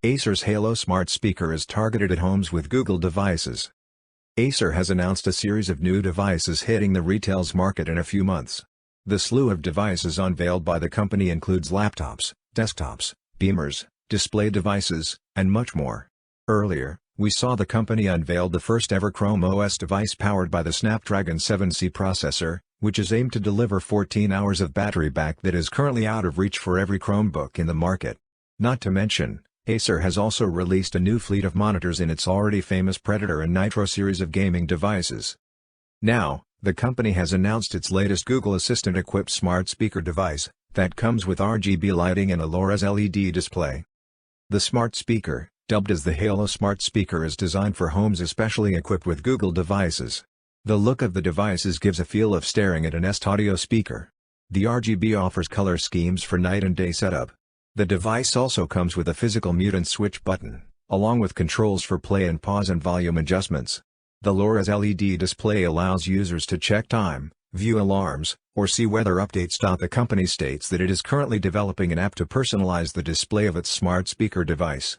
Acer's Halo Smart speaker is targeted at homes with Google devices. Acer has announced a series of new devices hitting the retail's market in a few months. The slew of devices unveiled by the company includes laptops, desktops, beamers, display devices, and much more. Earlier, we saw the company unveil the first-ever Chrome OS device powered by the Snapdragon 7C processor, which is aimed to deliver 14 hours of battery back that is currently out of reach for every Chromebook in the market. Not to mention, Acer has also released a new fleet of monitors in its already famous Predator and Nitro series of gaming devices. Now, the company has announced its latest Google Assistant-equipped smart speaker device, that comes with RGB lighting and a low-res LED display. The smart speaker, dubbed as the Halo Smart speaker, is designed for homes especially equipped with Google devices. The look of the devices gives a feel of staring at an Nest Audio speaker. The RGB offers color schemes for night and day setup. The device also comes with a physical mute and switch button, along with controls for play and pause and volume adjustments. The low-res LED display allows users to check time, view alarms, or see weather updates. The company states that it is currently developing an app to personalize the display of its smart speaker device.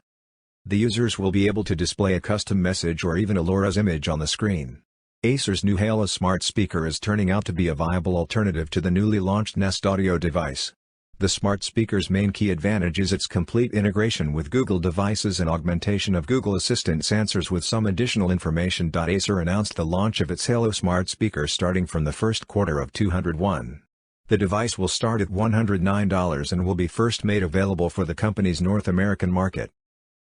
The users will be able to display a custom message or even a low-res image on the screen. Acer's new Halo Smart speaker is turning out to be a viable alternative to the newly launched Nest Audio device. The smart speaker's main key advantage is its complete integration with Google devices and augmentation of Google Assistant's answers with some additional information. Acer announced the launch of its Halo Smart speaker starting from the first quarter of 2021. The device will start at $109 and will be first made available for the company's North American market.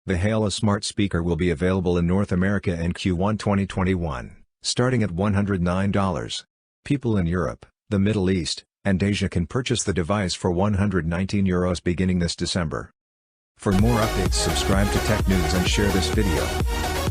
The Halo Smart speaker will be available in North America in Q1 2021, starting at $109. People in Europe, the Middle East, and Asia can purchase the device for €119 beginning this December. For more updates, subscribe to Tech News and share this video.